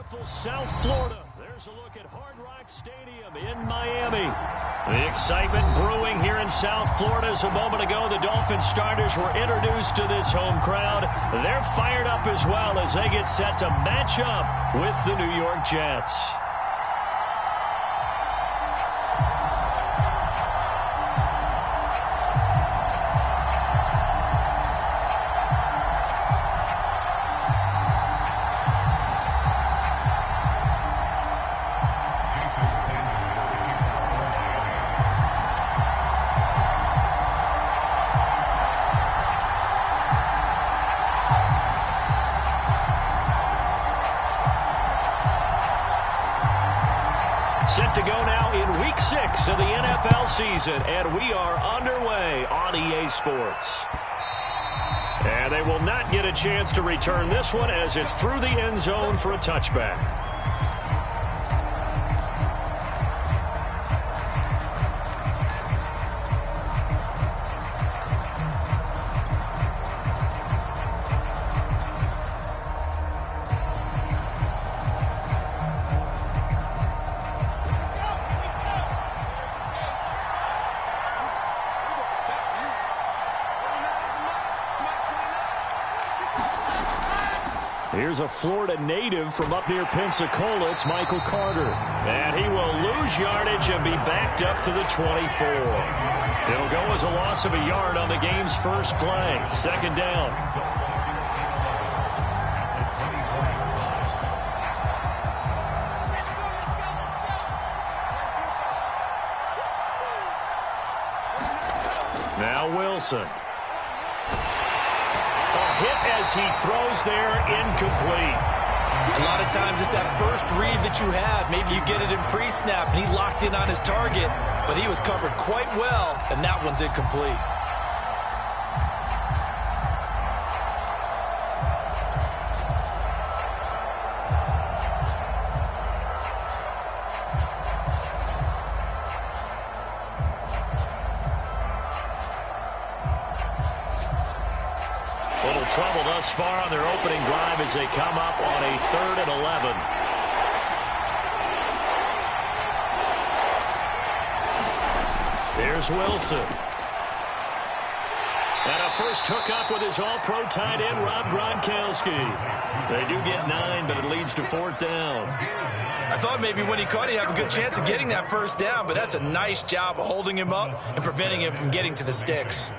beautiful South Florida. There's a look at Hard Rock Stadium in Miami. The excitement brewing here in South Florida. As a moment ago, the Dolphins starters were introduced to this home crowd. They're fired up as well as they get set to match up with the New York Jets. Set to go now in Week 6 of the NFL season, and we are underway on EA Sports. And they will not get a chance to return this one as it's through the end zone for a touchback. Here's a Florida native from up near Pensacola. It's Michael Carter. And he will lose yardage and be backed up to the 24. It'll go as a loss of a yard on the game's first play. Second down. Now Wilson. Hit as he throws there, incomplete. A lot of times it's that first read that you have. Maybe you get it in pre-snap, and he locked in on his target, but he was covered quite well, and that one's incomplete. Little trouble thus far on their opening drive as they come up on a 3rd and 11. Here's Wilson. And a first hookup with his all-pro tight end, Rob Gronkowski. They do get 9, but it leads to 4th down. I thought maybe when he caught it, he'd have a good chance of getting that first down, but that's a nice job of holding him up and preventing him from getting to the sticks.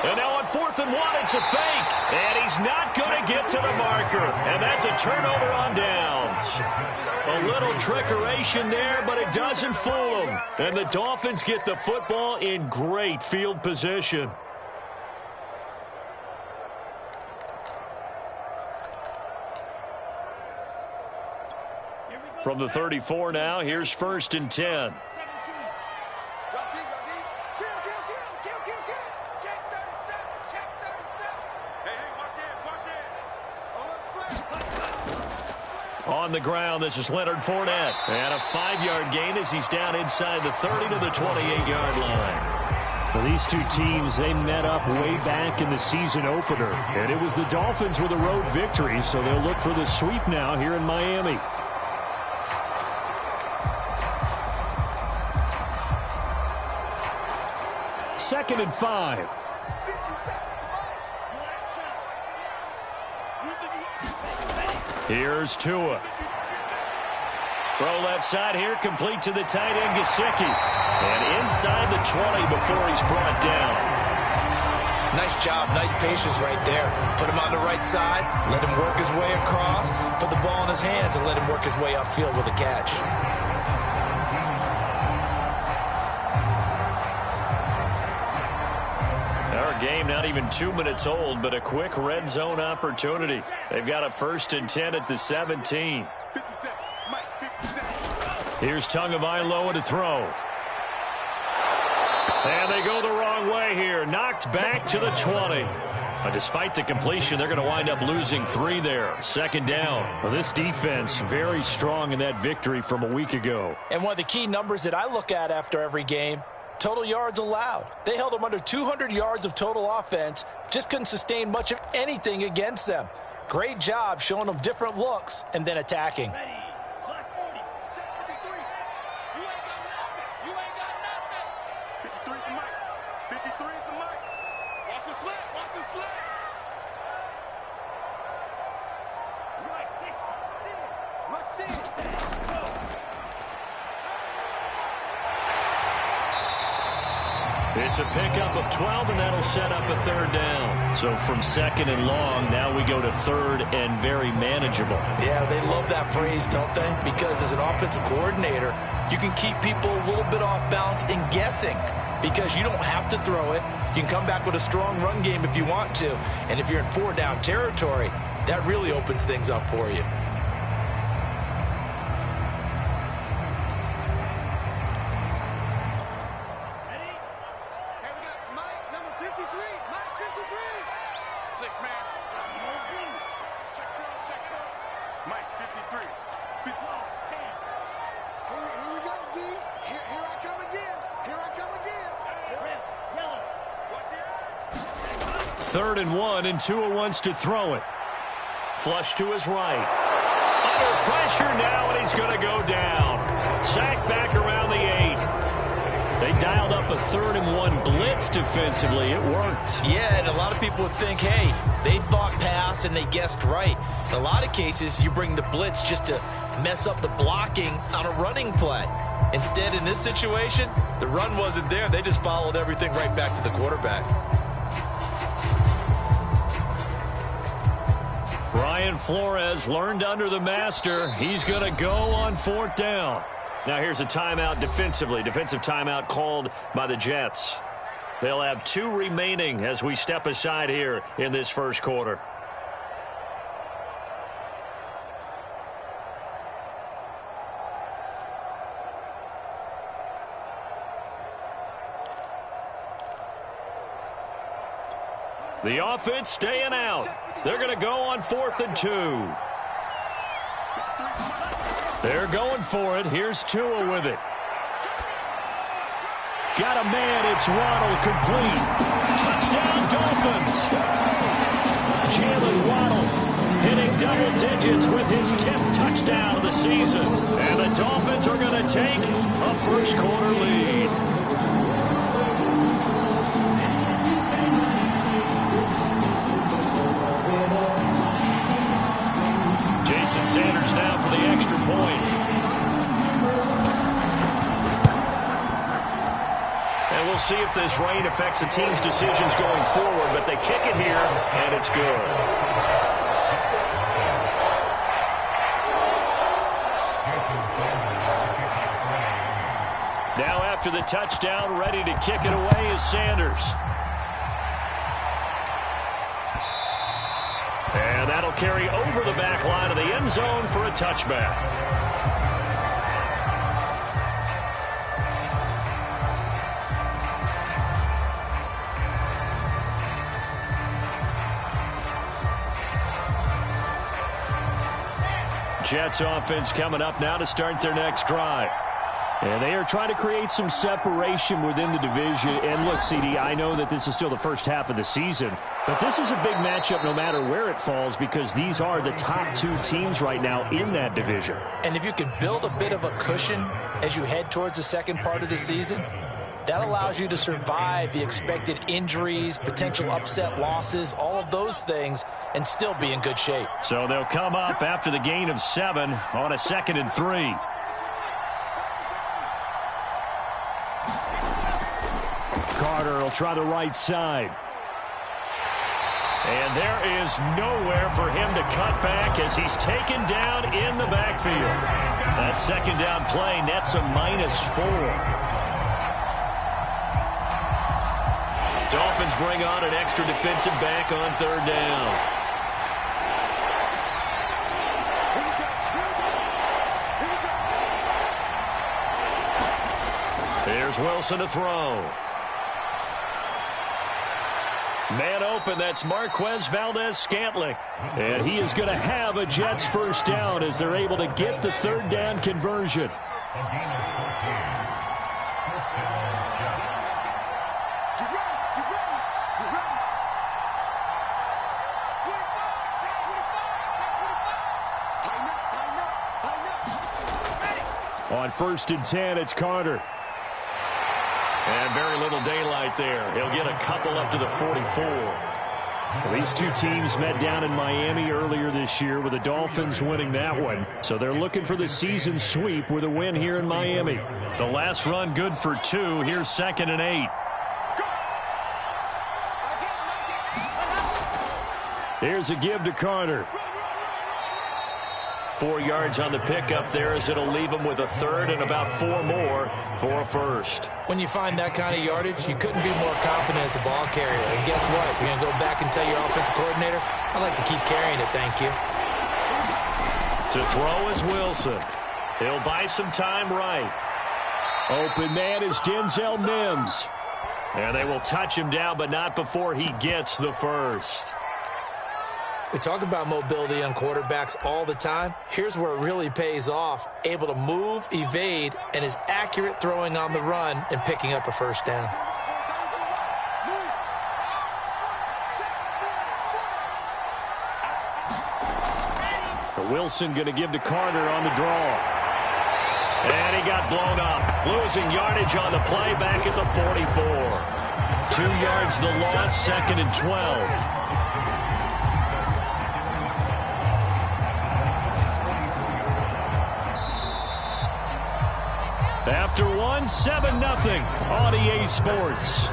And now on 4th and 1, it's a fake. And he's not going to get to the marker. And that's a turnover on downs. A little trickeration there, but it doesn't fool them. And the Dolphins get the football in great field position. From the 34 now, here's 1st and 10. On the ground, this is Leonard Fournette. And a 5-yard gain as he's down inside the 30 to the 28-yard line. Well, these two teams, they met up way back in the season opener. And it was the Dolphins with a road victory, so they'll look for the sweep now here in Miami. Second and 5. Here's Tua. Throw left side here, complete to the tight end, Gesicki. And inside the 20 before he's brought down. Nice job, nice patience right there. Put him on the right side, let him work his way across, put the ball in his hands, and let him work his way upfield with a catch. Our game not even 2 minutes old, but a quick red zone opportunity. They've got a 1st and 10 at the 17. Here's Tagovailoa to throw. And they go the wrong way here. Knocked back to the 20. But despite the completion, they're going to wind up losing 3 there. Second down. Well, this defense very strong in that victory from a week ago. And one of the key numbers that I look at after every game, total yards allowed. They held them under 200 yards of total offense, just couldn't sustain much of anything against them. Great job showing them different looks and then attacking. It's a pickup of 12, and that'll set up a third down. So from second and long, now we go to third and very manageable. Yeah, they love that phrase, don't they? Because as an offensive coordinator, you can keep people a little bit off balance and guessing because you don't have to throw it. You can come back with a strong run game if you want to. And if you're in 4-down territory, that really opens things up for you. Third and 1, and Tua wants to throw it. Flush to his right. Under pressure now, and he's going to go down. Sacked back around the 8. They dialed up a 3rd and 1 blitz defensively. It worked. Yeah, and a lot of people would think, hey, they thought pass and they guessed right. In a lot of cases, you bring the blitz just to mess up the blocking on a running play. Instead, in this situation, the run wasn't there. They just followed everything right back to the quarterback. Brian Flores learned under the master. He's going to go on 4th down. Now here's a timeout defensively. Defensive timeout called by the Jets. They'll have 2 remaining as we step aside here in this first quarter. The offense staying out. They're going to go on 4th and 2. They're going for it. Here's Tua with it. Got a man. It's Waddle complete. Touchdown, Dolphins. Jalen Waddle hitting double digits with his 10th touchdown of the season. And the Dolphins are going to take a first quarter lead. Sanders now for the extra point. And we'll see if this rain affects the team's decisions going forward, but they kick it here, and it's good. Now after the touchdown, ready to kick it away is Sanders. And that'll carry over the back line of the end zone for a touchback. Jets offense coming up now to start their next drive. And they are trying to create some separation within the division. And look, CD, I know that this is still the first half of the season, but this is a big matchup no matter where it falls because these are the top 2 teams right now in that division. And if you can build a bit of a cushion as you head towards the second part of the season, that allows you to survive the expected injuries, potential upset losses, all of those things, and still be in good shape. So they'll come up after the gain of 7 on a 2nd and 3. Carter will try the right side. And there is nowhere for him to cut back as he's taken down in the backfield. That second down play nets a -4. Dolphins bring on an extra defensive back on 3rd down. Here's Wilson to throw. Man open, that's Marquez Valdez-Scantling. And he is going to have a Jets first down as they're able to get the third down conversion. On 1st and 10, it's Carter. And very little daylight there. He'll get a couple up to the 44. Well, these two teams met down in Miami earlier this year with the Dolphins winning that one. So they're looking for the season sweep with a win here in Miami. The last run good for 2. Here's 2nd and 8. Here's a give to Carter. 4 yards on the pickup there as it'll leave him with a third and about 4 more for a first. When you find that kind of yardage, you couldn't be more confident as a ball carrier. And guess what? You're going to go back and tell your offensive coordinator, I'd like to keep carrying it, thank you. To throw is Wilson. He'll buy some time right. Open man is Denzel Mims. And they will touch him down, but not before he gets the first. We talk about mobility on quarterbacks all the time. Here's where it really pays off. Able to move, evade, and is accurate throwing on the run and picking up a first down. Wilson going to give to Carter on the draw. And he got blown up. Losing yardage on the play back at the 44. 2 yards the loss, 2nd and 12. After 1, 7-0 on EA Sports.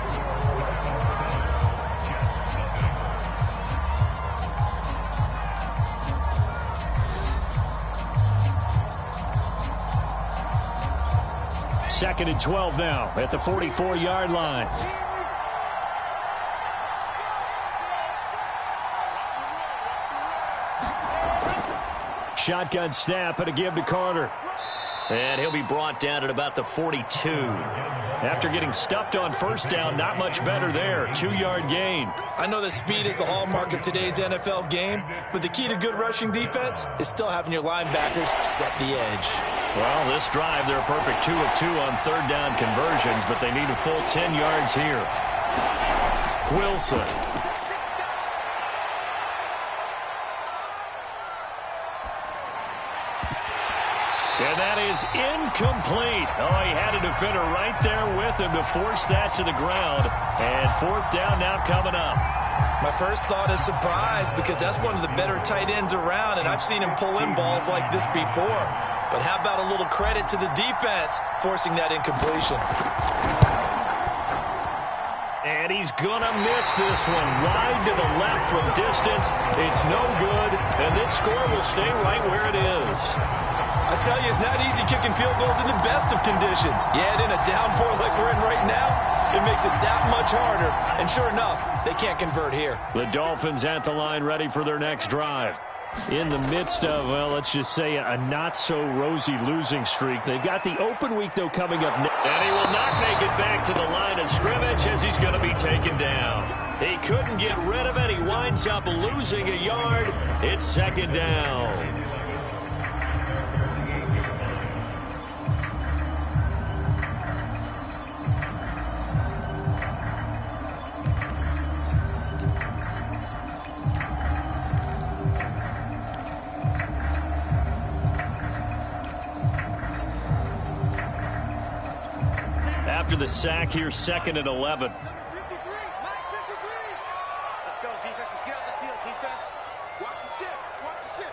Second and 12 now at the 44-yard line. Shotgun snap and a give to Carter. And he'll be brought down at about the 42. After getting stuffed on first down, not much better there. 2-yard gain. I know that speed is the hallmark of today's NFL game, but the key to good rushing defense is still having your linebackers set the edge. Well, this drive, they're a perfect 2 of 2 on third down conversions, but they need a full 10 yards here. Wilson. And that is incomplete. Oh, he had a defender right there with him to force that to the ground. And 4th down now coming up. My first thought is surprise because that's one of the better tight ends around, and I've seen him pull in balls like this before. But how about a little credit to the defense forcing that incompletion? And he's going to miss this one. Wide to the left from distance. It's no good, and this score will stay right where it is. I tell you, it's not easy kicking field goals in the best of conditions. You add in a downpour like we're in right now, it makes it that much harder. And sure enough, they can't convert here. The Dolphins at the line ready for their next drive. In the midst of, well, let's just say a not-so-rosy losing streak. They've got the open week, though, coming up next. And he will not make it back to the line of scrimmage as he's going to be taken down. He couldn't get rid of it. He winds up losing a yard. It's 2nd down. After the sack, here's 2nd and 11. Let's go, defense. Let's get out the field, defense. Watch the ship. Watch the ship.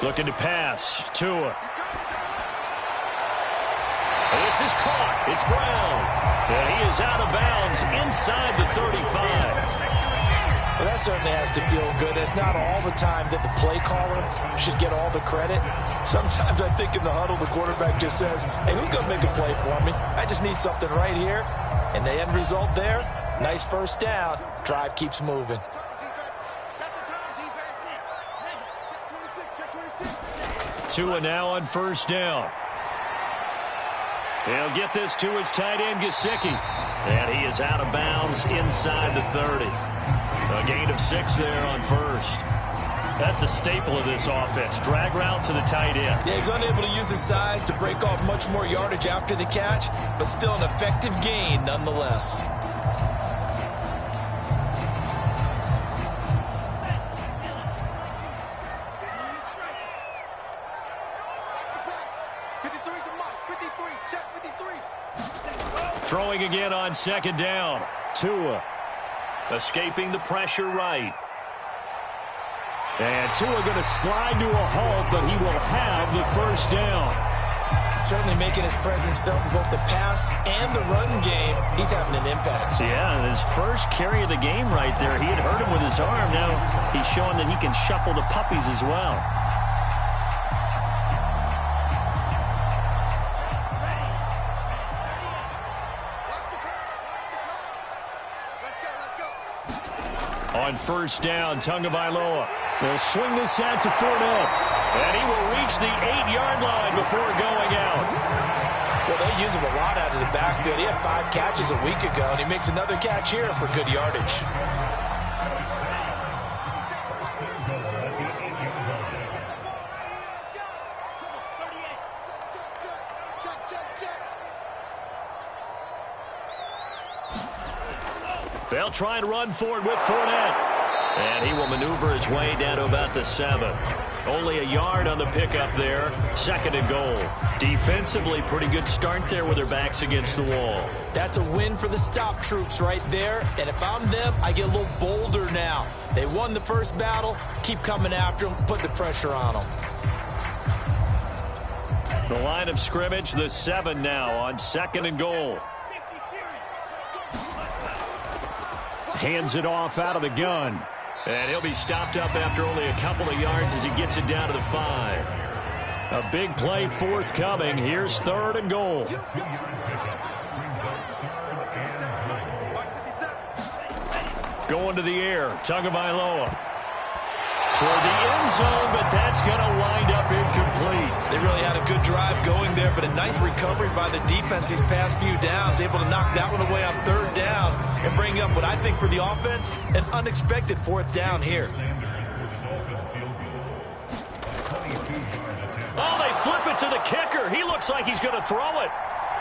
Looking to pass. Tua. This is caught. It's Brown. And he is out of bounds inside the 35. Well, that certainly has to feel good. It's not all the time that the play caller should get all the credit. Sometimes I think in the huddle, the quarterback just says, hey, who's going to make a play for me? I just need something right here. And the end result there, nice first down. Drive keeps moving. Tua now on first down. He'll get this to his tight end, Gesicki. And he is out of bounds inside the 30. A gain of 6 there on first. That's a staple of this offense. Drag route to the tight end. Yeah, he's unable to use his size to break off much more yardage after the catch, but still an effective gain nonetheless. Throwing again on second down. Tua escaping the pressure right. And Tua going to slide to a halt, but he will have the first down. Certainly making his presence felt in both the pass and the run game. He's having an impact. Yeah, his first carry of the game right there. He had hurt him with his arm. Now he's showing that he can shuffle the puppies as well. On first down, Tagovailoa. They'll swing this out to Fournette. And he will reach the 8-yard line before going out. Well, they use him a lot out of the backfield. He had 5 catches a week ago, and he makes another catch here for good yardage. They'll try and run for it with Fournette. And he will maneuver his way down to about the 7. Only a yard on the pickup there. 2nd and goal. Defensively, pretty good start there with their backs against the wall. That's a win for the stop troops right there. And if I'm them, I get a little bolder now. They won the first battle. Keep coming after them. Put the pressure on them. The line of scrimmage, the 7 now on 2nd and goal. Hands it off out of the gun. And he'll be stopped up after only a couple of yards as he gets it down to the 5. A big play forthcoming. Here's 3rd and goal. Going to the air. Tagovailoa. Toward the end zone, but that's going to wind up incomplete. They really had a good drive going there, but a nice recovery by the defense these past few downs, able to knock that one away on 3rd down and bring up what I think for the offense, an unexpected 4th down here. Oh, they flip it to the kicker. He looks like he's going to throw it.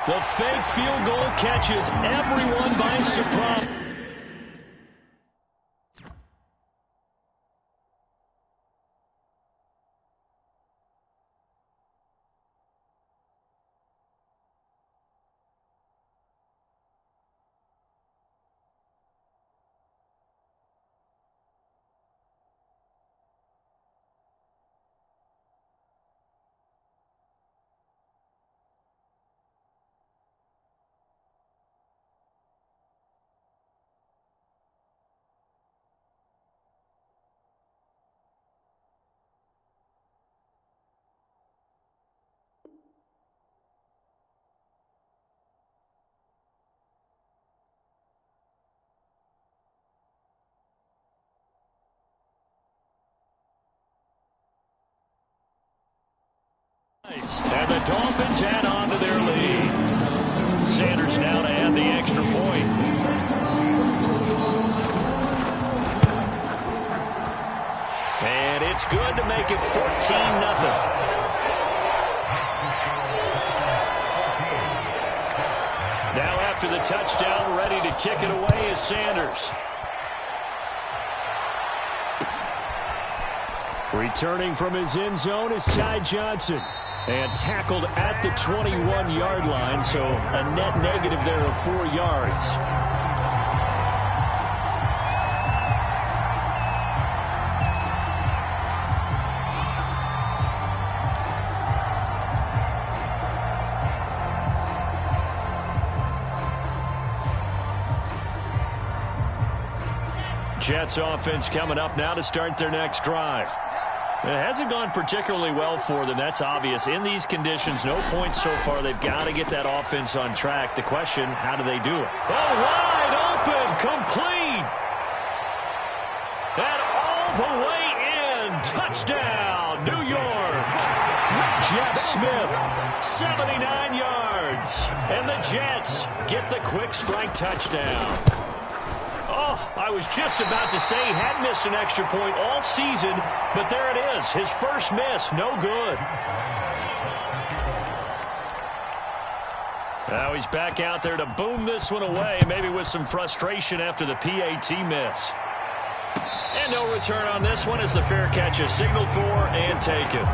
The fake field goal catches everyone by surprise. And the Dolphins add on to their lead. Sanders now to add the extra point. And it's good to make it 14-0. Now after the touchdown, ready to kick it away is Sanders. Returning from his end zone is Ty Johnson. And tackled at the 21-yard line, so a net negative there of 4 yards. Jets offense coming up now to start their next drive. It hasn't gone particularly well for them. That's obvious. In these conditions, no points so far. They've got to get that offense on track. The question, how do they do it? Oh, wide open, complete. And all the way in. Touchdown, New York. Jeff Smith, 79 yards. And the Jets get the quick strike touchdown. Oh, I was just about to say he had missed an extra point all season, but there it is. His first miss, no good. Now he's back out there to boom this one away, maybe with some frustration after the PAT miss. And no return on this one as the fair catch is signaled for and taken.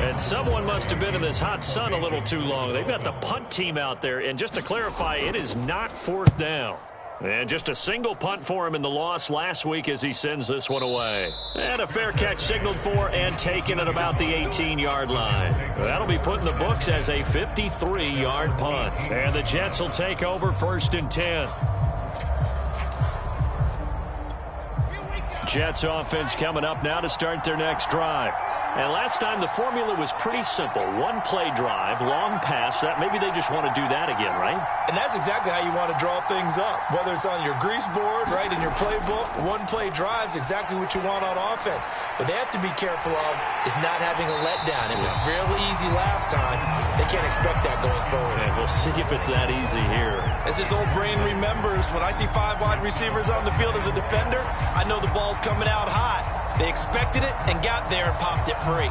And someone must have been in this hot sun a little too long. They've got the punt team out there, and just to clarify, it is not fourth down. And just a single punt for him in the loss last week as he sends this one away. And a fair catch signaled for and taken at about the 18-yard line. That'll be put in the books as a 53-yard punt. And the Jets will take over 1st and 10. Jets offense coming up now to start their next drive. And last time the formula was pretty simple. One play drive, long pass. That maybe they just want to do that again, right? And that's exactly how you want to draw things up. Whether it's on your grease board, right, in your playbook, one play drive is exactly what you want on offense. What they have to be careful of is not having a letdown. It was real easy last time. They can't expect that going forward. And we'll see if it's that easy here. As this old brain remembers, when I see 5 wide receivers on the field as a defender, I know the ball's coming out hot. They expected it and got there and popped it free.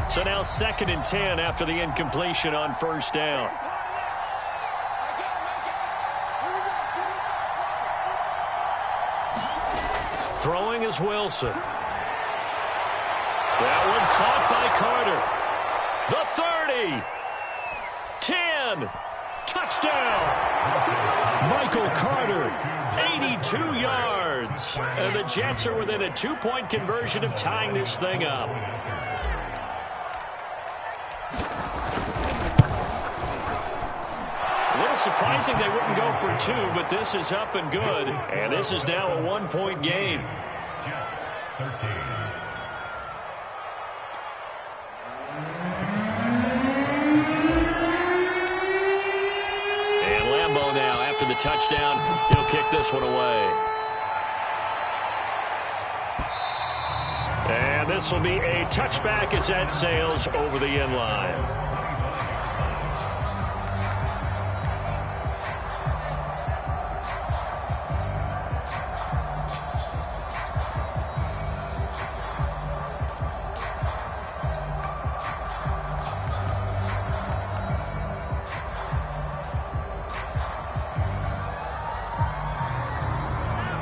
So now 2nd and 10 after the incompletion on 1st down. Throwing is Wilson. That one caught by Carter. The 30. 10. Touchdown. Michael Carter, 82 yards. And the Jets are within a 2-point conversion of tying this thing up. A little surprising they wouldn't go for 2, but this is up and good. And this is now a 1-point game. And Lambeau now, after the touchdown, he'll kick this one away. And this will be a touchback as that sails over the end line.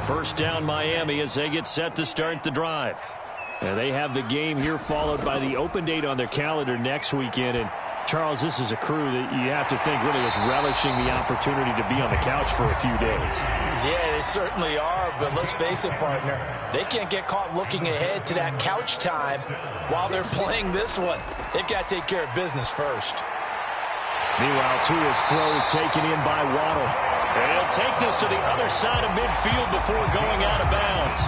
First down Miami as they get set to start the drive. And they have the game here followed by the open date on their calendar next weekend. And Charles, this is a crew that you have to think really is relishing the opportunity to be on the couch for a few days. Yeah, they certainly are, but let's face it, partner, they can't get caught looking ahead to that couch time while they're playing this one. They've got to take care of business first. Meanwhile, Tua's throw is taken in by Waddle. And he'll take this to the other side of midfield before going out of bounds.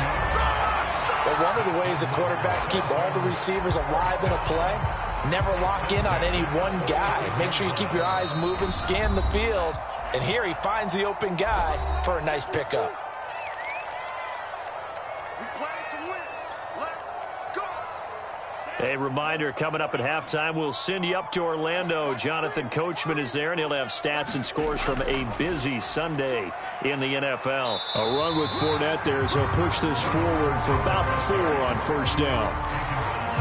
Well, one of the ways the quarterbacks keep all the receivers alive in a play, never lock in on any one guy. Make sure you keep your eyes moving, scan the field, and here he finds the open guy for a nice pickup. We playing to win. Let's go. A reminder, coming up at halftime, we'll send you up to Orlando. Jonathan Coachman is there, and he'll have stats and scores from a busy Sunday in the NFL. A run with Fournette there as he'll push this forward for about 4 on 1st down.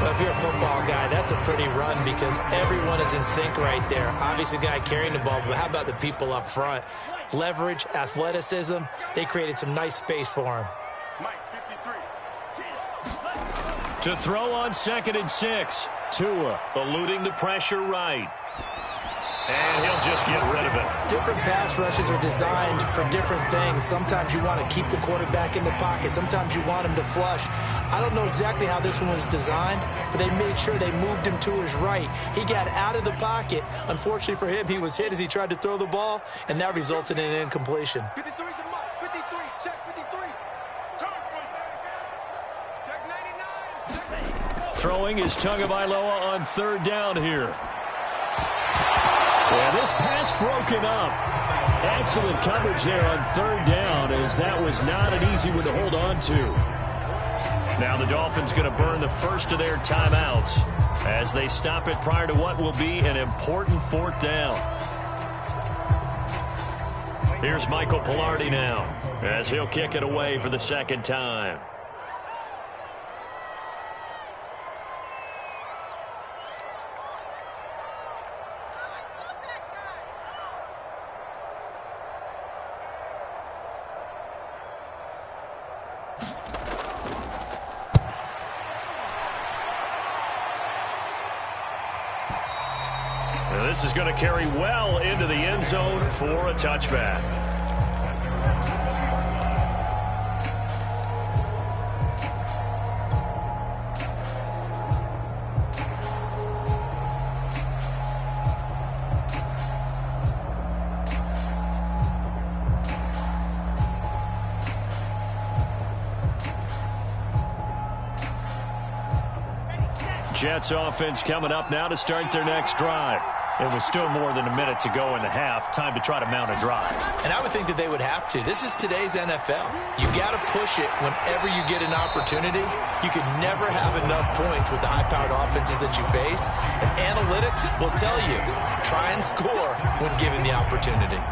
Well, if you're a football guy, that's a pretty run because everyone is in sync right there. Obviously, the guy carrying the ball, but how about the people up front? Leverage, athleticism, they created some nice space for him. Mike, 53. To throw on 2nd and 6. Tua eluding the pressure right. And he'll just get rid of it. Different pass rushes are designed for different things. Sometimes you want to keep the quarterback in the pocket. Sometimes you want him to flush. I don't know exactly how this one was designed, but they made sure they moved him to his right. He got out of the pocket. Unfortunately for him, he was hit as he tried to throw the ball, and that resulted in an incompletion. 53 is the mark. 53. Check 53. Check 99. Check. Throwing is Tagovailoa on third down here. Yeah, this pass broken up. Excellent coverage there on third down, as that was not an easy one to hold on to. Now the Dolphins going to burn the first of their timeouts as they stop it prior to what will be an important fourth down. Here's Michael Pilardi now as he'll kick it away for the second time. This is going to carry well into the end zone for a touchback. Jets offense coming up now to start their next drive. It was still more than a minute to go in the half. Time to try to mount a drive. And I would think that they would have to. This is today's NFL. You got to push it whenever you get an opportunity. You could never have enough points with the high-powered offenses that you face. And analytics will tell you, try and score when given the opportunity.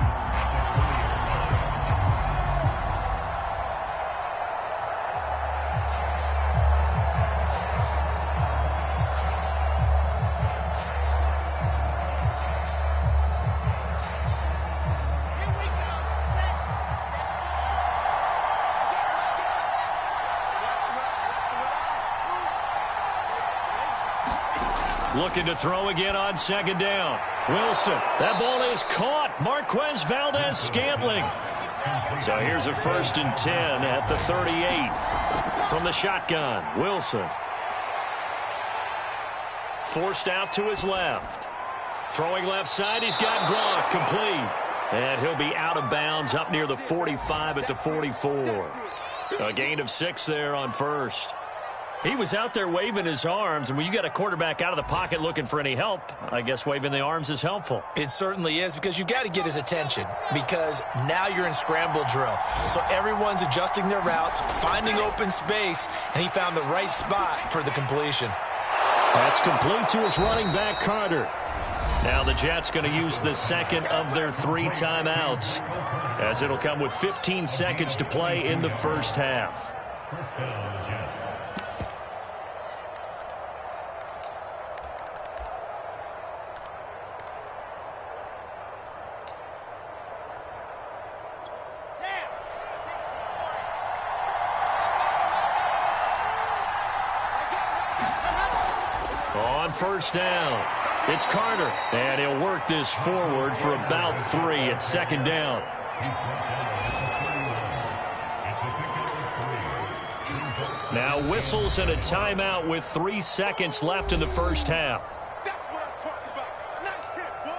Looking to throw again on second down. Wilson. That ball is caught. Marquez Valdez-Scantling. So here's a 1st and 10 at the 38. From the shotgun, Wilson. Forced out to his left. Throwing left side, he's got Gronk complete. And he'll be out of bounds up near the 45 at the 44. A gain of 6 there on first. He was out there waving his arms, and when you got a quarterback out of the pocket looking for any help, I guess waving the arms is helpful. It certainly is, because you got to get his attention, because now you're in scramble drill. So everyone's adjusting their routes, finding open space, and he found the right spot for the completion. That's complete to his running back, Carter. Now the Jets going to use the second of their 3 timeouts, as it'll come with 15 seconds to play in the first half. On first down, it's Carter, and he'll work this forward for about 3 at second down. Now whistles and a timeout with 3 seconds left in the first half. That's what I'm talking about. Nice hit, boy.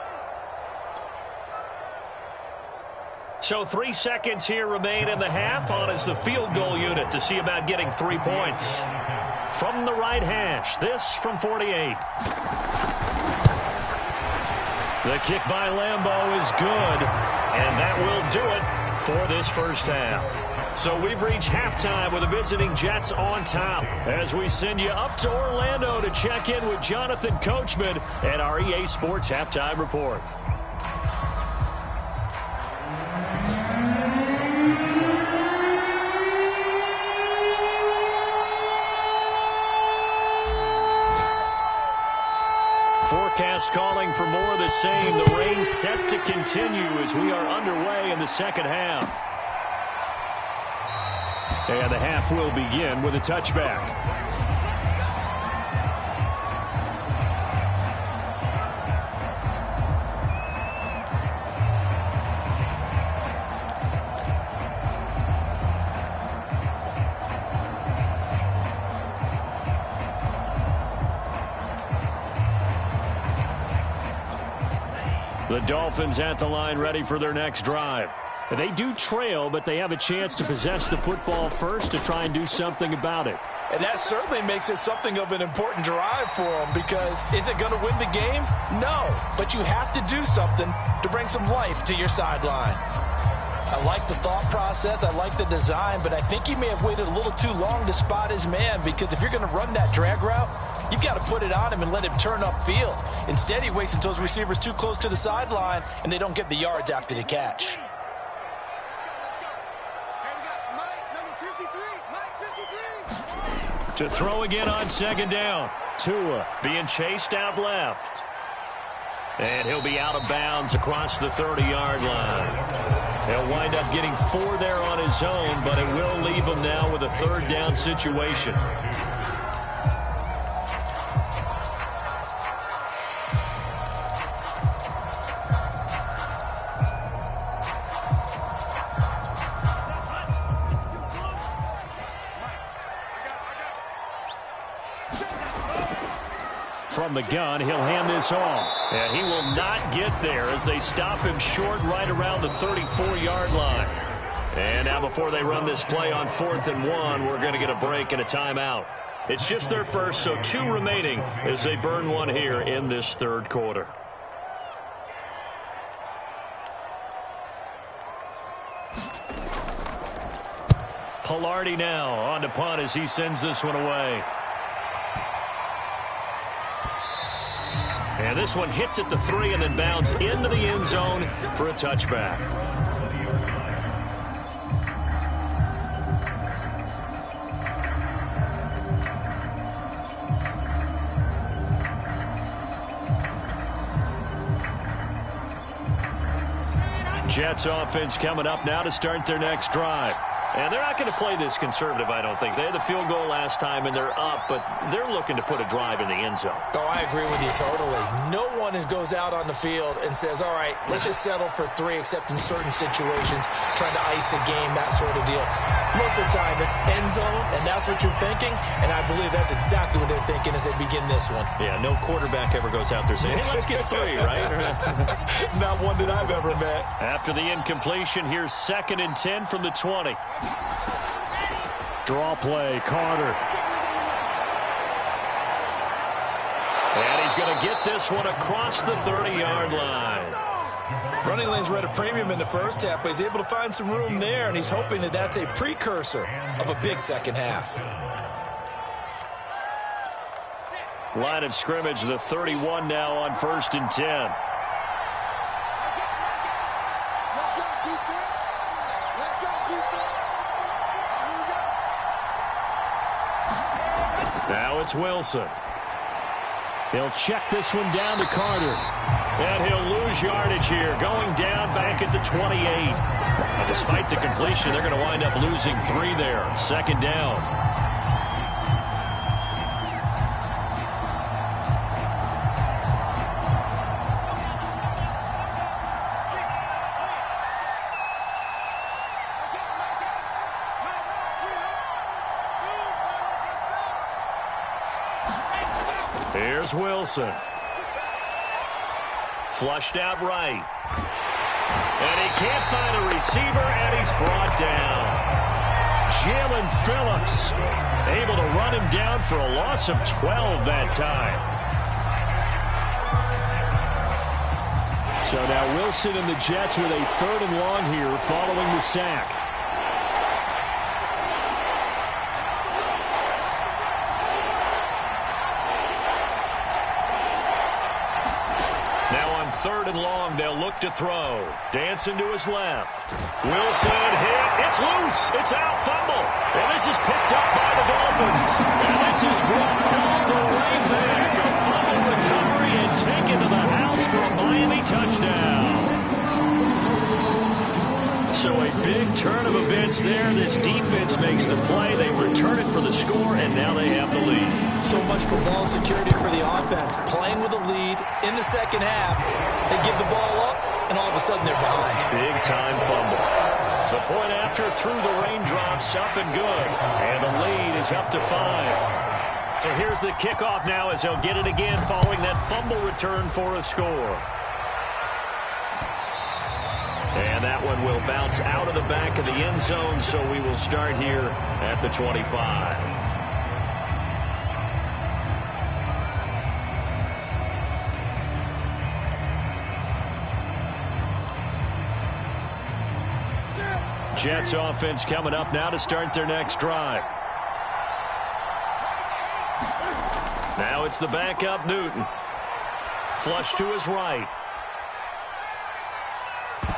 So 3 seconds here remain in the half. On is the field goal unit to see about getting 3 points. From the right hash, this from 48. The kick by Lambeau is good, and that will do it for this first half. So we've reached halftime with the visiting Jets on top as we send you up to Orlando to check in with Jonathan Coachman at our EA Sports Halftime Report. Forecast calling for more of the same. The rain set to continue as we are underway in the second half. And the half will begin with a touchback. The Dolphins at the line ready for their next drive. They do trail, but they have a chance to possess the football first to try and do something about it. And that certainly makes it something of an important drive for them, because is it going to win the game? No, but you have to do something to bring some life to your sideline. I like the thought process. I like the design, but I think he may have waited a little too long to spot his man, because if you're going to run that drag route, you've got to put it on him and let him turn upfield. Instead, he waits until his receiver's too close to the sideline, and they don't get the yards after the catch. To throw again on second down. Tua being chased out left. And he'll be out of bounds across the 30-yard line. He'll wind up getting 4 there on his own, but it will leave him now with a third down situation. From the gun, he'll hand this off. And he will not get there as they stop him short right around the 34-yard line. And now before they run this play on 4th and 1, we're going to get a break and a timeout. It's just their first, so 2 remaining as they burn one here in this third quarter. Pilardi now on to punt as he sends this one away. And this one hits at the 3 and then bounds into the end zone for a touchback. Jets offense coming up now to start their next drive. And they're not going to play this conservative, I don't think. They had the field goal last time, and they're up, but they're looking to put a drive in the end zone. Oh, I agree with you totally. No one goes out on the field and says, all right, let's just settle for 3, except in certain situations, trying to ice a game, that sort of deal. Most of the time, it's end zone, and that's what you're thinking, and I believe that's exactly what they're thinking as they begin this one. Yeah, no quarterback ever goes out there saying, hey, let's get 3, right? Not one that I've ever met. After the incompletion, here's 2nd and 10 from the 20. Draw play, Carter. And he's going to get this one across the 30-yard line. Running lanes were at a premium in the first half, but he's able to find some room there, and he's hoping that that's a precursor of a big second half. Line of scrimmage, the 31 now on 1st and 10. Now it's Wilson. He'll check this one down to Carter. And he'll lose yardage here, going down back at the 28. And despite the completion, they're going to wind up losing 3 there. 2nd down. Here's Wilson. Flushed out right. And he can't find a receiver, and he's brought down. Jalen Phillips able to run him down for a loss of 12 that time. So now Wilson and the Jets with a 3rd and long here following the sack. Now on 3rd and long, they'll look to throw. Dancing to his left. Wilson hit. It's loose. It's out. Fumble. And this is picked up by the Dolphins. And this is brought all the way back. A fumble recovery and taken to the house for a Miami touchdown. So a big turn of events there. This defense makes the play. They return it for the score, and now they have the lead. So much for ball security for the offense. Playing with a lead in the second half, they give the ball up, and all of a sudden they're behind. Big-time fumble. The point after through the raindrops, up and good. And the lead is up to 5. So here's the kickoff now as he'll get it again following that fumble return for a score. And that one will bounce out of the back of the end zone, so we will start here at the 25. Jets offense coming up now to start their next drive. Now it's the backup Newton. Flush to his right.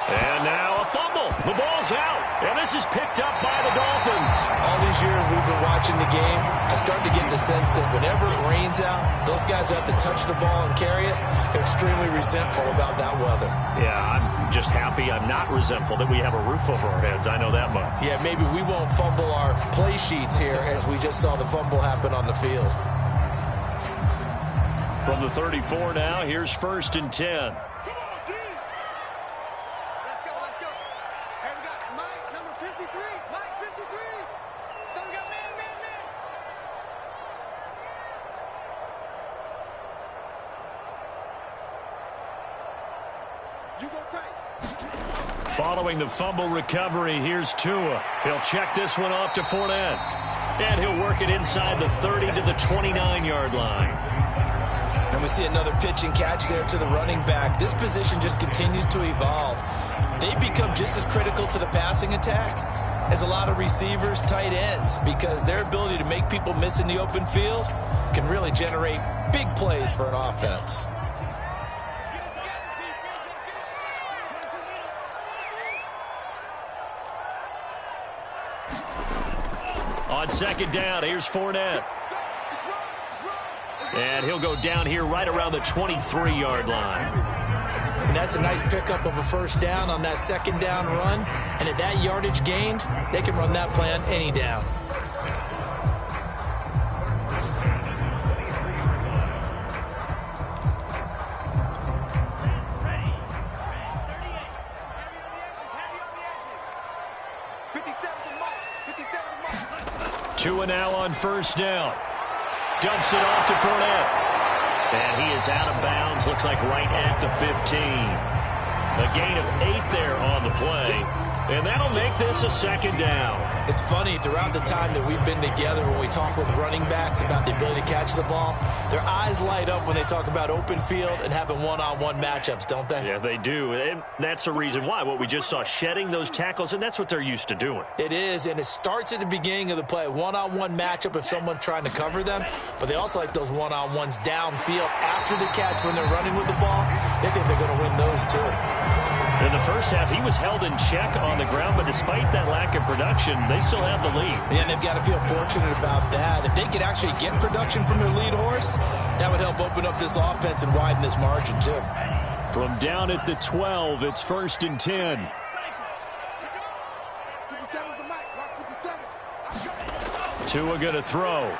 And now a fumble. The ball's out. And this is picked up by the Dolphins. All these years we've been watching the game, I start to get the sense that whenever it rains out, those guys who have to touch the ball and carry it, they're extremely resentful about that weather. Yeah, I'm just happy I'm not resentful that we have a roof over our heads. I know that much. Yeah, maybe we won't fumble our play sheets here as we just saw the fumble happen on the field. From the 34 now, here's 1st and 10. Following the fumble recovery, here's Tua. He'll check this one off to Fournette. And he'll work it inside the 30 to the 29-yard line. And we see another pitch and catch there to the running back. This position just continues to evolve. They become just as critical to the passing attack as a lot of receivers, tight ends, because their ability to make people miss in the open field can really generate big plays for an offense. On 2nd down, here's Fournette. And he'll go down here right around the 23-yard line. And that's a nice pickup of a 1st down on that 2nd down run. And at that yardage gained, they can run that play on any down. Tua now on 1st down. Dumps it off to Fournette. And he is out of bounds. Looks like right at the 15. A gain of 8 there on the play. And that'll make this a 2nd down. It's funny, throughout the time that we've been together, when we talk with running backs about the ability to catch the ball, their eyes light up when they talk about open field and having one-on-one matchups, don't they? Yeah, they do. And that's the reason why. What we just saw, shedding those tackles, and that's what they're used to doing. It is, and it starts at the beginning of the play. One-on-one matchup if someone's trying to cover them, but they also like those one-on-ones downfield after the catch when they're running with the ball. They think they're going to win those too. In the first half, he was held in check on the ground, but despite that lack of production, they still have the lead. Yeah, and they've got to feel fortunate about that. If they could actually get production from their lead horse, that would help open up this offense and widen this margin too. From down at the 12, it's 1st and 10. 57's the mic. Rock 57. Tua going to throw.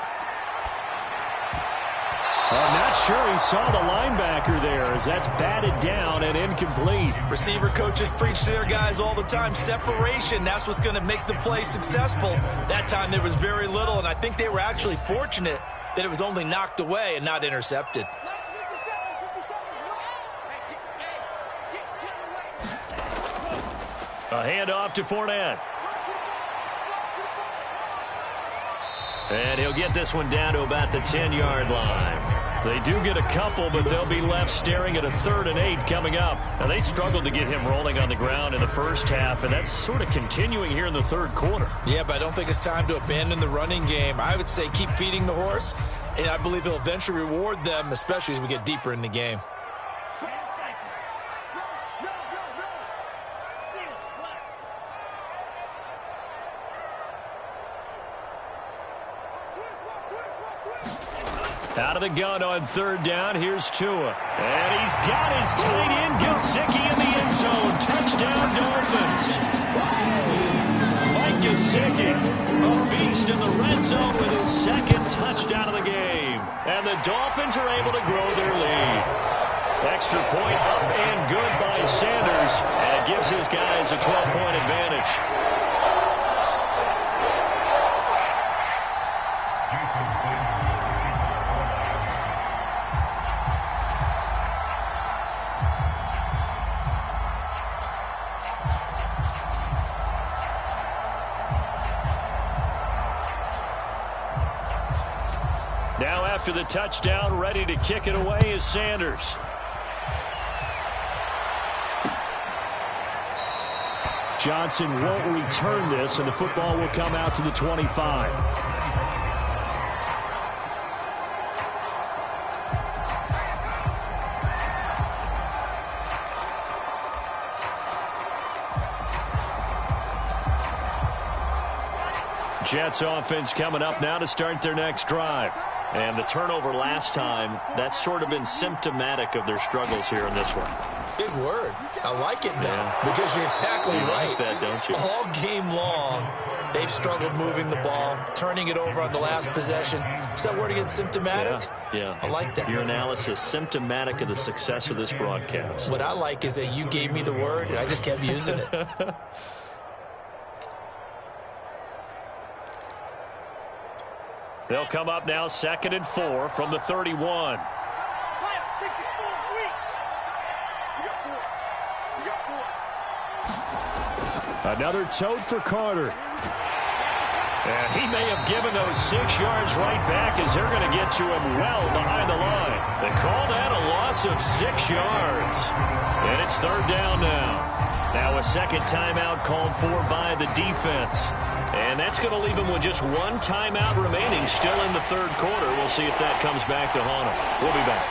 I'm not sure he saw the linebacker there, as that's batted down and incomplete. Receiver coaches preach to their guys all the time. Separation, that's what's going to make the play successful. That time there was very little, and I think they were actually fortunate that it was only knocked away and not intercepted. A handoff to Fournette. And he'll get this one down to about the 10-yard line. They do get a couple, but they'll be left staring at a 3rd and 8 coming up. Now, they struggled to get him rolling on the ground in the first half, and that's sort of continuing here in the 3rd quarter. Yeah, but I don't think it's time to abandon the running game. I would say keep feeding the horse, and I believe he'll eventually reward them, especially as we get deeper in the game. Out of the gun on 3rd down, here's Tua. And he's got his tight end, Gesicki, in the end zone. Touchdown, Dolphins. Mike Gesicki, a beast in the red zone with his 2nd touchdown of the game. And the Dolphins are able to grow their lead. Extra point up and good by Sanders. And it gives his guys a 12-point advantage. Now after the touchdown, ready to kick it away is Sanders. Johnson won't return this, and the football will come out to the 25. Jets offense coming up now to start their next drive. And the turnover last time, that's sort of been symptomatic of their struggles here in this one. Big word. I like it, though, because you're exactly right. Like that, don't you? All game long, they've struggled moving the ball, turning it over on the last possession. Is that word again, symptomatic? Yeah. I like that. Your analysis, symptomatic of the success of this broadcast. What I like is that you gave me the word, and I just kept using it. They'll come up now 2nd and 4 from the 31. Another tote for Carter. And he may have given those 6 yards right back as they're going to get to him well behind the line. They call that a loss of 6 yards. And it's 3rd down now. Now a second timeout called for by the defense. And that's going to leave him with just 1 timeout remaining still in the 3rd quarter. We'll see if that comes back to haunt him. We'll be back.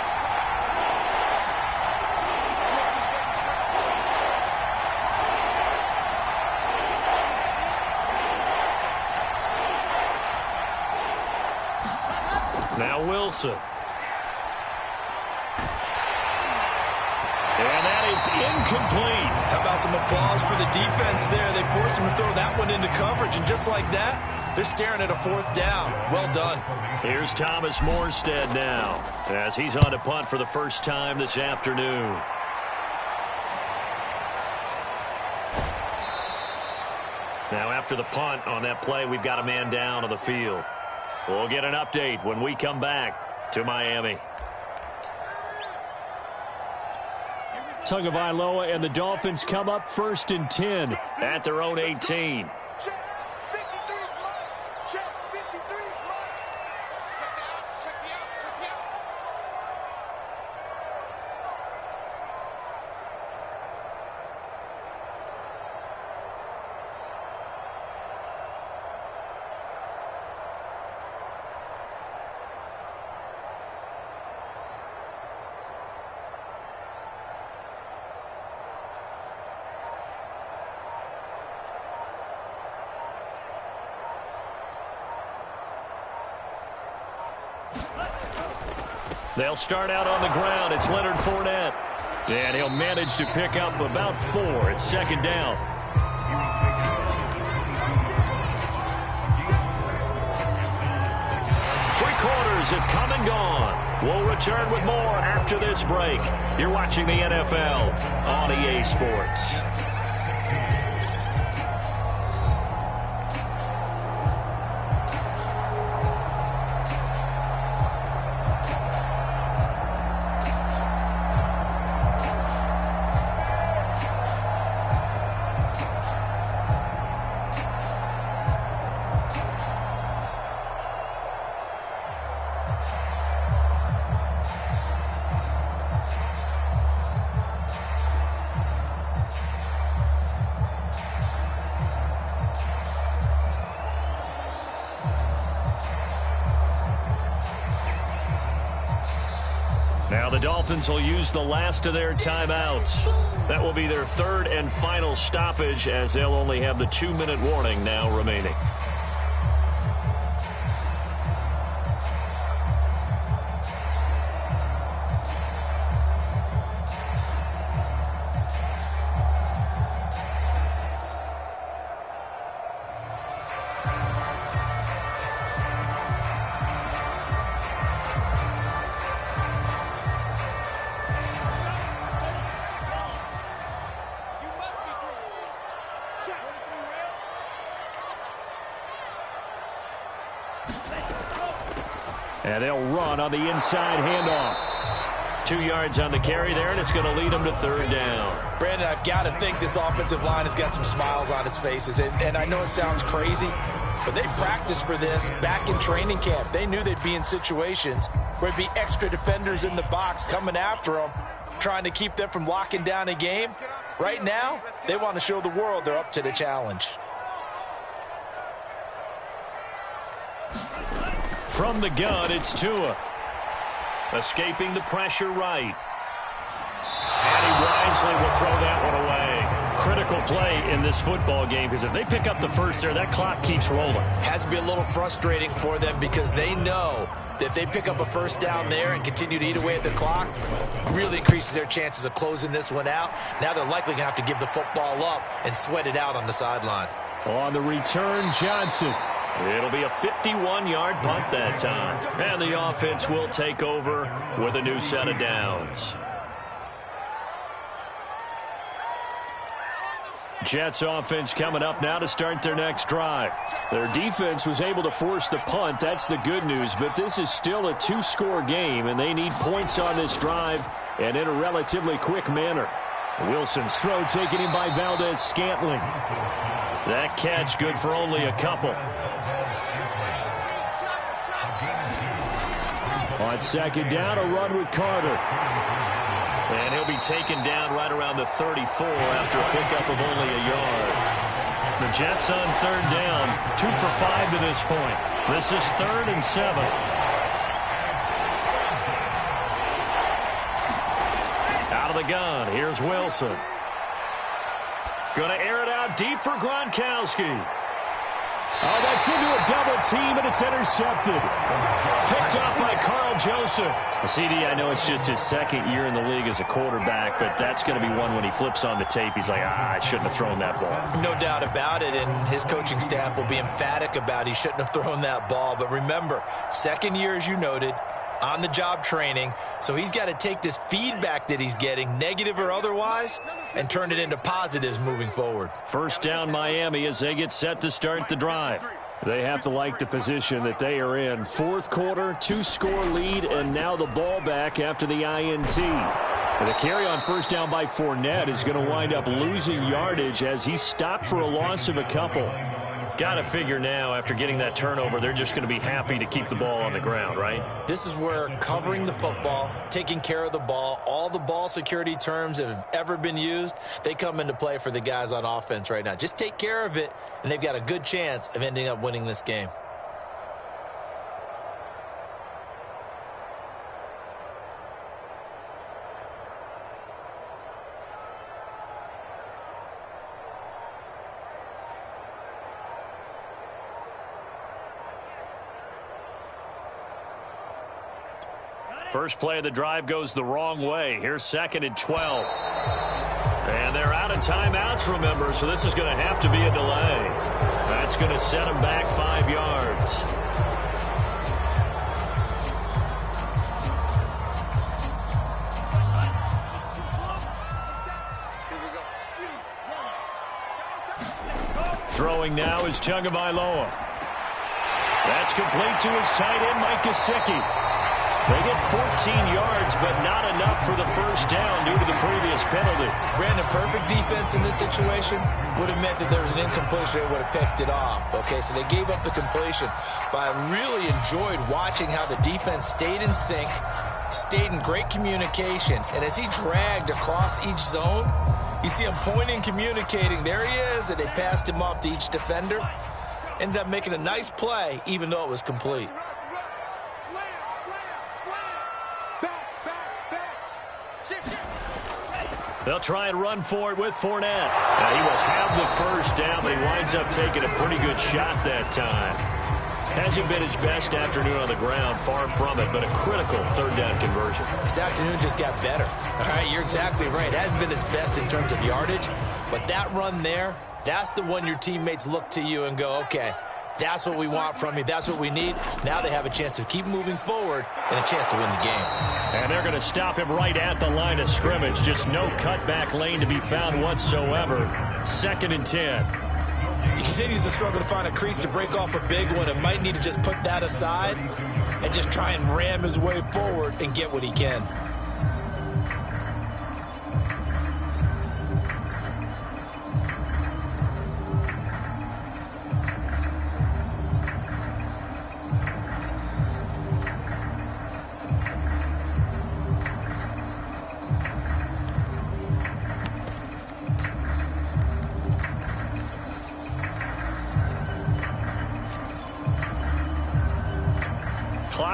Now Wilson. And that is incomplete. How about some applause for the defense there? They forced him to throw that one into coverage, and just like that, they're staring at a 4th down. Well done. Here's Thomas Morstead now as he's on to punt for the first time this afternoon. Now after the punt on that play, we've got a man down on the field. We'll get an update when we come back to Miami. Tagovailoa and the Dolphins come up 1st and 10 at their own 18. They'll start out on the ground. It's Leonard Fournette. And he'll manage to pick up about 4. It's 2nd down. Three quarters have come and gone. We'll return with more after this break. You're watching the NFL on EA Sports. Now the Dolphins will use the last of their timeouts. That will be their 3rd and final stoppage as they'll only have the 2-minute warning now remaining. And they'll run on the inside handoff. 2 yards on the carry there, and it's going to lead them to 3rd down. Brandon, I've got to think this offensive line has got some smiles on its faces. And I know it sounds crazy, But they practiced for this back in training camp. They knew they'd be in situations where there'd be extra defenders in the box coming after them, trying to keep them from locking down a game. Right now, they want to show the world they're up to the challenge. From the gun, it's Tua. Escaping the pressure right. And he wisely will throw that one away. Critical play in this football game, because if they pick up the first there, that clock keeps rolling. Has to be a little frustrating for them because they know that if they pick up a first down there and continue to eat away at the clock, really increases their chances of closing this one out. Now they're likely going to have to give the football up and sweat it out on the sideline. On the return, Johnson. It'll be a 51-yard punt that time. And the offense will take over with a new set of downs. Jets offense coming up now to start their next drive. Their defense was able to force the punt. That's the good news. But this is still a two-score game, and they need points on this drive and in a relatively quick manner. Wilson's throw taken in by Valdez-Scantling. That catch good for only a couple. On second down, a run with Carter. And he'll be taken down right around the 34 after a pickup of only a yard. The Jets on third down, 2 for 5 to this point. This is 3rd and 7. Out of the gun, here's Wilson. Going to air it out deep for Gronkowski. Oh, that's into a double team, and it's intercepted. Picked off by Carl Joseph. CD, I know it's just his second year in the league as a quarterback, but that's going to be one when he flips on the tape. He's like, I shouldn't have thrown that ball. No doubt about it, and his coaching staff will be emphatic about he shouldn't have thrown that ball. But remember, second year, as you noted, on-the-job training, so he's got to take this feedback that he's getting, negative or otherwise, and turn it into positives moving forward. First down Miami as they get set to start the drive. They have to like the position that they are in. Fourth quarter, 2-score lead, and now the ball back after the INT. And the carry on first down by Fournette is going to wind up losing yardage as he stopped for a loss of a couple. Got to figure now, after getting that turnover, they're just going to be happy to keep the ball on the ground, right? This is where covering the football, taking care of the ball, all the ball security terms that have ever been used, they come into play for the guys on offense right now. Just take care of it, and they've got a good chance of ending up winning this game. First play of the drive goes the wrong way. Here's 2nd and 12. And they're out of timeouts, remember, so this is going to have to be a delay. That's going to set them back 5 yards. Throwing now is Tagovailoa. That's complete to his tight end, Mike Gesicki. They get 14 yards, but not enough for the first down due to the previous penalty. Brandon, perfect defense in this situation would have meant that there was an incompletion. They would have picked it off. Okay, so they gave up the completion. But I really enjoyed watching how the defense stayed in sync, stayed in great communication. And as he dragged across each zone, you see him pointing, communicating. There he is, and they passed him off to each defender. Ended up making a nice play, even though it was complete. They'll try and run for it with Fournette. He will have the first down, but he winds up taking a pretty good shot that time. Hasn't been his best afternoon on the ground, far from it, but a critical third down conversion. This afternoon just got better. All right, you're exactly right. It hasn't been his best in terms of yardage, but that run there, that's the one your teammates look to you and go, okay, that's what we want from you. That's what we need. Now they have a chance to keep moving forward and a chance to win the game. And they're going to stop him right at the line of scrimmage. Just no cutback lane to be found whatsoever. 2nd and 10. He continues to struggle to find a crease to break off a big one and might need to just put that aside and just try and ram his way forward and get what he can.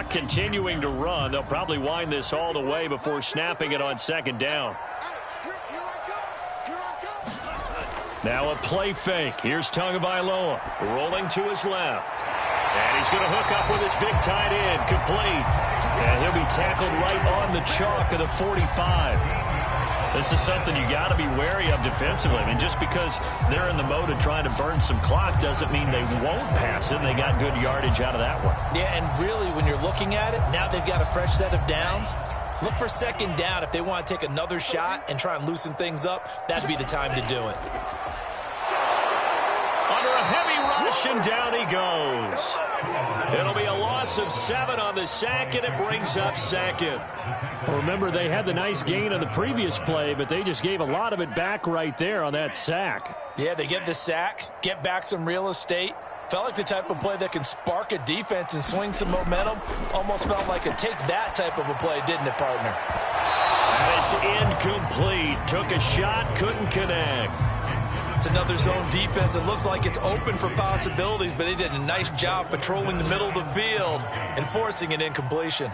Clock continuing to run. They'll probably wind this all the way before snapping it on second down. Now a play fake. Here's Tagovailoa rolling to his left. And he's going to hook up with his big tight end. Complete. And he'll be tackled right on the chalk of the 45. This is something you got to be wary of defensively. I mean, just because they're in the mode of trying to burn some clock doesn't mean they won't pass it. And they got good yardage out of that one. Yeah, and really, when you're looking at it, now they've got a fresh set of downs. Look for second down. If they want to take another shot and try and loosen things up, that'd be the time to do it. Under a heavy rush, and down he goes. It'll be a loss of 7 on the sack, and it brings up second. Well, remember, they had the nice gain on the previous play, but they just gave a lot of it back right there on that sack. Yeah, they get the sack, get back some real estate. Felt like the type of play that can spark a defense and swing some momentum. Almost felt like a take that type of a play, didn't it, partner? It's incomplete. Took a shot, couldn't connect. It's another zone defense. It looks like it's open for possibilities, but they did a nice job patrolling the middle of the field and forcing an incompletion.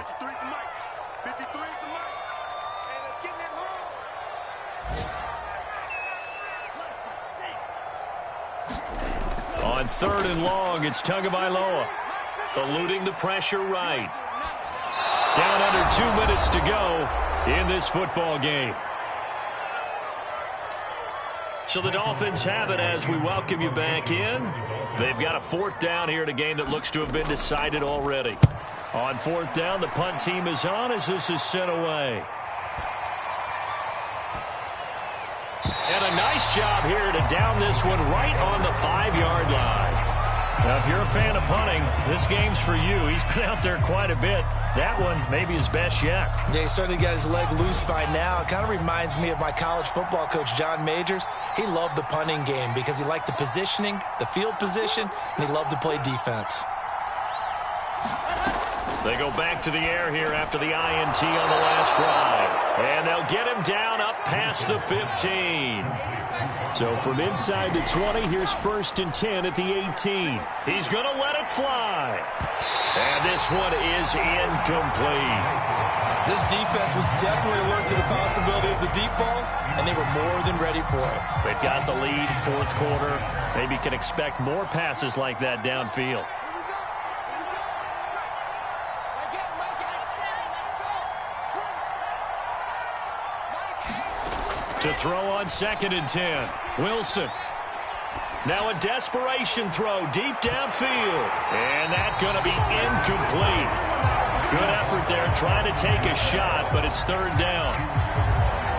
On 3rd and long, it's Tagovailoa eluding the pressure right. Down under 2 minutes to go in this football game. So the Dolphins have it as we welcome you back in. They've got a 4th down here in a game that looks to have been decided already. On 4th down, the punt team is on as this is sent away. And a nice job here to down this one right on the 5-yard line. Now, if you're a fan of punting, this game's for you. He's been out there quite a bit. That one maybe his best yet. Yeah, he certainly got his leg loose by now. It kind of reminds me of my college football coach, John Majors. He loved the punting game because he liked the positioning, the field position, and he loved to play defense. They go back to the air here after the INT on the last drive. And they'll get him down up past the 15. So from inside the 20, here's 1st and 10 at the 18. He's going to let it fly. And this one is incomplete. This defense was definitely alert to the possibility of the deep ball, and they were more than ready for it. They've got the lead, 4th quarter. Maybe can expect more passes like that downfield. To throw on 2nd and 10. Wilson. Now a desperation throw deep downfield. And that's going to be incomplete. Good effort there trying to take a shot, but it's 3rd down.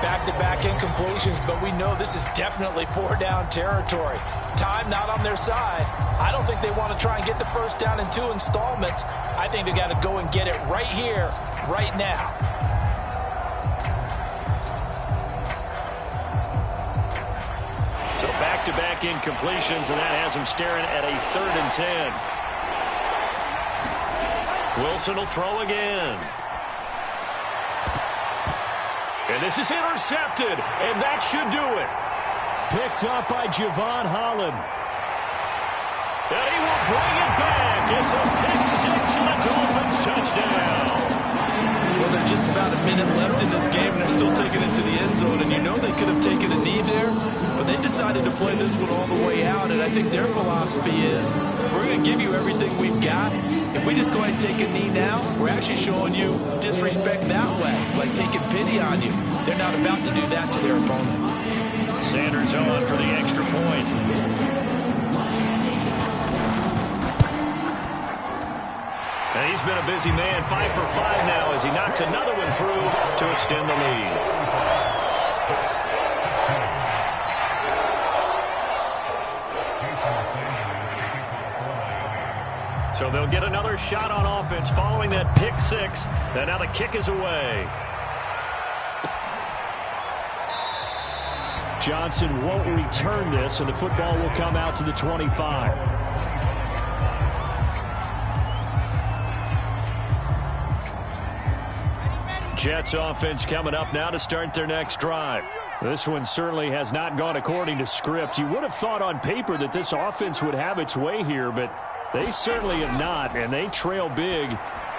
Back-to-back incompletions, but we know this is definitely 4-down territory. Time not on their side. I don't think they want to try and get the 1st down in 2 installments. I think they got to go and get it right here, right now. So back-to-back incompletions, and that has him staring at a 3rd and 10. Wilson will throw again. And this is intercepted, and that should do it. Picked up by Javon Holland. And he will bring it back. It's a pick 6 and a Dolphins touchdown. Well, there's just about a minute left in this game, and they're still taking it to the end zone. And you know they could have taken a knee there, but they decided to play this one all the way out. And I think their philosophy is, we're going to give you everything we've got. If we just go ahead and take a knee now, we're actually showing you disrespect that way, like taking pity on you. They're not about to do that to their opponent. Sanders on for the extra point. And he's been a busy man, 5 for 5 now as he knocks another one through to extend the lead. So they'll get another shot on offense following that pick 6. And now the kick is away. Johnson won't return this, and the football will come out to the 25. Jets offense coming up now to start their next drive. This one certainly has not gone according to script. You would have thought on paper that this offense would have its way here, but they certainly have not, and they trail big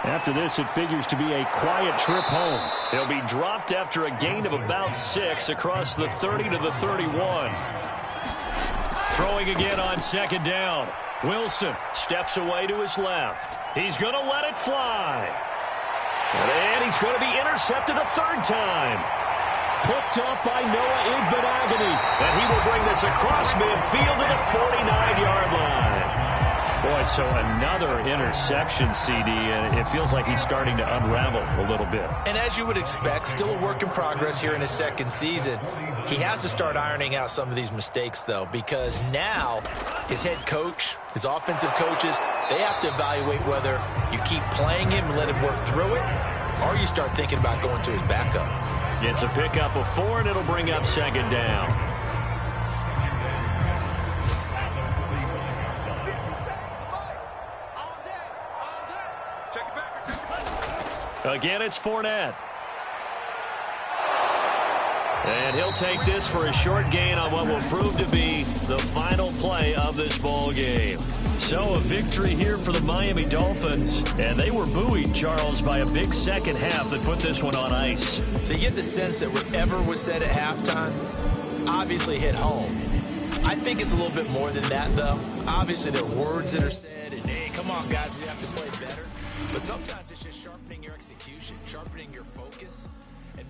After this, it figures to be a quiet trip home. He'll be dropped after a gain of about 6 across the 30 to the 31. Throwing again on second down. Wilson steps away to his left. He's going to let it fly. And he's going to be intercepted a third time. Picked up by Noah Igbenogany. And he will bring this across midfield to the 49-yard line. Boy, so another interception, CD, and it feels like he's starting to unravel a little bit. And as you would expect, still a work in progress here in his second season. He has to start ironing out some of these mistakes, though, because now his head coach, his offensive coaches, they have to evaluate whether you keep playing him and let him work through it, or you start thinking about going to his backup. It's a pickup of 4, and it'll bring up second down. Again, it's Fournette. And he'll take this for a short gain on what will prove to be the final play of this ball game. So a victory here for the Miami Dolphins. And they were buoyed, Charles, by a big second half that put this one on ice. So you get the sense that whatever was said at halftime obviously hit home. I think it's a little bit more than that, though. Obviously, there are words that are said, and, hey, come on, guys, we have to play better. But sometimes it's just sharpening your execution, sharpening your focus.